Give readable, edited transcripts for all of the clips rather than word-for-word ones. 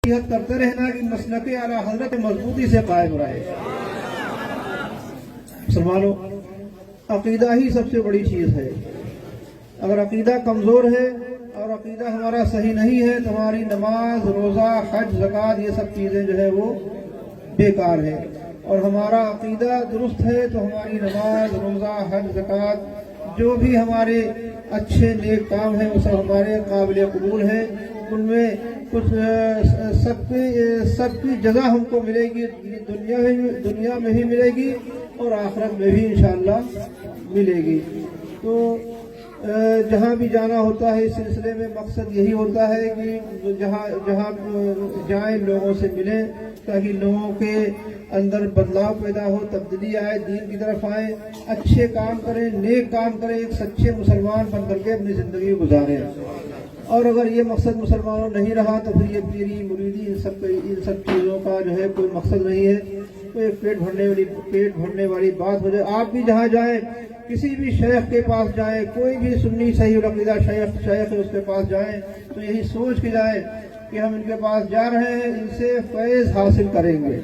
کرتے رہنا کہ مسلک اعلی حضرت مضبوطی سے قائم رہے۔ مسلمانوں، عقیدہ ہی سب سے بڑی چیز ہے۔ اگر عقیدہ کمزور ہے اور عقیدہ ہمارا صحیح نہیں ہے تو ہماری نماز، روزہ، حج، زکوٰۃ یہ سب چیزیں جو ہے وہ بیکار ہے، اور ہمارا عقیدہ درست ہے تو ہماری نماز، روزہ، حج، زکوٰۃ جو بھی ہمارے اچھے نیک کام ہیں وہ سب ہمارے قابل قبول ہیں۔ ان میں کچھ سب کی جزا ہم کو ملے گی، دنیا میں ہی ملے گی اور آخرت میں بھی انشاءاللہ ملے گی۔ تو جہاں بھی جانا ہوتا ہے اس سلسلے میں مقصد یہی ہوتا ہے کہ جہاں جائیں لوگوں سے ملیں تاکہ لوگوں کے اندر بدلاؤ پیدا ہو، تبدیلی آئے، دین کی طرف آئیں، اچھے کام کریں، نیک کام کریں، ایک سچے مسلمان بن کر کے اپنی زندگی گزاریں۔ اور اگر یہ مقصد مسلمانوں نہیں رہا تو پھر یہ پیری مریدی ان سب چیزوں کا جو ہے کوئی مقصد نہیں ہے، تو ایک پیٹ بھرنے والی بات ہو جائے۔ آپ بھی جہاں جائیں، کسی بھی شیخ کے پاس جائیں، کوئی بھی سنی صحیح العقیدہ شیخ ہے اس کے پاس جائیں تو یہی سوچ کے جائیں کہ ہم ان کے پاس جا رہے ہیں، ان سے فیض حاصل کریں گے،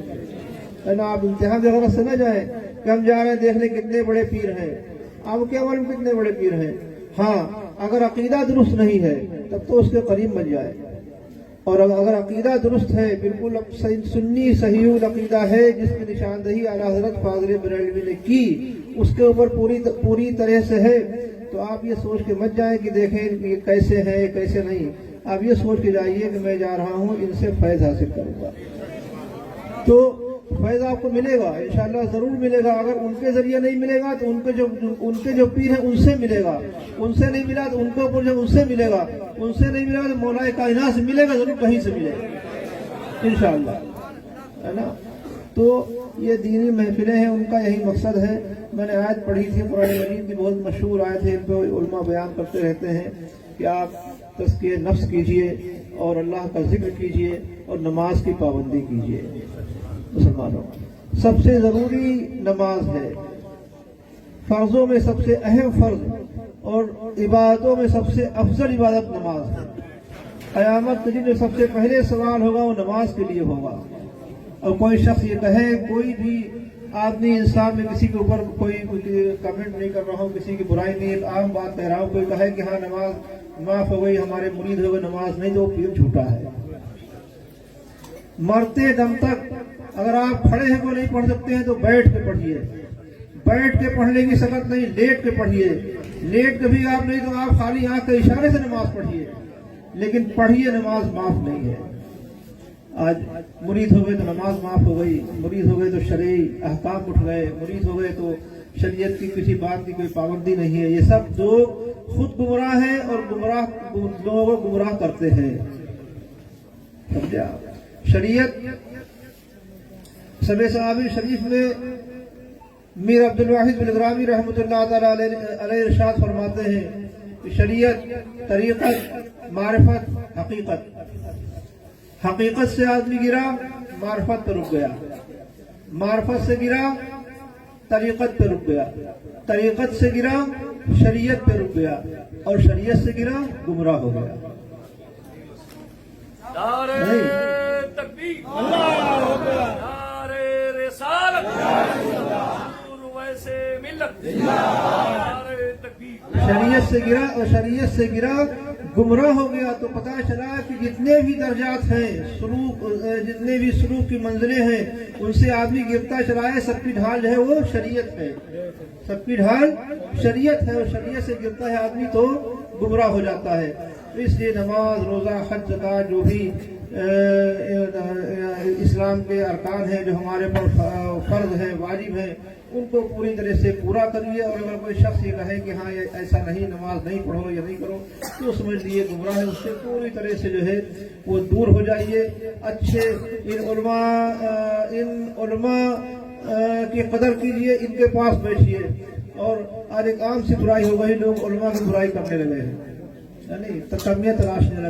ہے نا۔ آپ امتحان وغیرہ سے نہ جائیں کہ ہم جا رہے ہیں دیکھ لیں کتنے بڑے پیر ہیں، آپ کے عمل میں کتنے بڑے پیر ہیں۔ ہاں، اگر عقیدہ درست نہیں ہے تب تو اس کے قریب مت جائے، اور اگر عقیدہ درست ہے، بالکل سنی صحیح العقیدہ ہے جس کی نشاندہی اعلیٰ حضرت فاضل بریلوی نے کی، اس کے اوپر پوری طرح سے ہے، تو آپ یہ سوچ کے مت جائیں کہ دیکھیں یہ کیسے ہے کیسے نہیں۔ آپ یہ سوچ کے جائیے کہ میں جا رہا ہوں ان سے فیض حاصل کروں گا، تو فیض آپ کو ملے گا، انشاءاللہ ضرور ملے گا۔ اگر ان کے ذریعے نہیں ملے گا تو ان کے جو پیر ہیں ان سے ملے گا، ان سے نہیں ملا تو ان کے اوپر جو ان سے ملے گا، ان سے نہیں ملے گا تو مولا کائنات سے ملے گا، ضرور کہیں سے ملے گا انشاءاللہ، ہے نا۔ تو یہ دینی محفلیں ہیں، ان کا یہی مقصد ہے۔ میں نے آیت پڑھی تھی قرآن مجید کی، بہت مشہور آیت ہے، تو علماء بیان کرتے رہتے ہیں کہ آپ تزکیہ نفس کیجئے اور اللہ کا ذکر کیجئے اور نماز کی پابندی کیجئے۔ مسلمانوں، سب سے ضروری نماز ہے، فرضوں میں سب سے اہم فرض اور عبادتوں میں سب سے افضل عبادت نماز ہے۔ قیامت کے دن جو سب سے پہلے سوال ہوگا وہ نماز کے لیے ہوگا، اور کوئی شخص یہ کہے، کوئی بھی آدمی انسان میں کسی کے اوپر کوئی کمنٹ نہیں کر رہا ہوں، کسی کی برائی نہیں، ایک عام بات کہہ رہا ہوں، کوئی کہے کہ ہاں نماز معاف ہو گئی، ہمارے مرید ہو گئے، نماز نہیں، تو وہ پیر جھوٹا ہے۔ مرتے دم تک اگر آپ کھڑے ہیں کو نہیں پڑھ سکتے ہیں تو بیٹھ کے پڑھیے، بیٹھ کے پڑھنے کی سکت نہیں، لیٹ کے پڑھیے، لیٹ کے بھی آپ نہیں تو آپ خالی آنکھ کے اشارے سے نماز پڑھیے، لیکن پڑھیے، نماز معاف نہیں ہے۔ آج مرید ہو گئے تو نماز معاف ہو گئی، مرید ہو گئے تو شرعی احکام اٹھ گئے، مرید ہو گئے تو شریعت کی کسی بات کی کوئی پابندی نہیں ہے۔ یہ سب لوگ خود گمراہ ہیں اور لوگوں کو گمراہ کرتے ہیں، سمجھے آپ۔ شریعت سب صحابی شریف میں میر عبد الواحد بلگرامی رحمۃ اللہ تعالیٰ علیہ ارشاد فرماتے ہیں کہ شریعت، طریقت، معرفت، حقیقت۔ حقیقت سے آدمی گرا، معرفت پہ رک گیا، معرفت سے گرا، طریقت پہ رک گیا، طریقت سے گرا، شریعت پہ رک گیا، اور شریعت سے گرا، گمراہ ہو گیا۔ شریعت سے گرا اور شریعت سے گرا، گمراہ ہو گیا، تو پتہ چلا کہ جتنے بھی درجات ہیں، جتنے بھی سلوک کی منزلیں ہیں، ان سے آدمی گرتا چلا ہے، سب کی ڈھال جو ہے وہ شریعت ہے، سب کی ڈھال شریعت ہے، اور شریعت سے گرتا ہے آدمی تو گمراہ ہو جاتا ہے۔ تو اس لیے نماز، روزہ، حج، زکوٰۃ جو بھی اسلام کے ارکان ہیں، جو ہمارے پر فرض ہیں، واجب ہیں، ان کو پوری طرح سے پورا کریے۔ اور اگر کوئی شخص یہ کہے کہ ہاں یہ ایسا نہیں، نماز نہیں پڑھو یا نہیں کرو، تو سمجھ لیے گمراہ ہے، اس سے پوری طرح سے جو ہے وہ دور ہو جائیے۔ اچھے ان علماء کی قدر کیجیے، ان کے پاس بیٹھیے۔ اور آج ایک عام سی برائی ہو گئی، لوگ علماء کی برائی کرنے لگے ہیں، یعنی تکمیہ تلاشنے لگے۔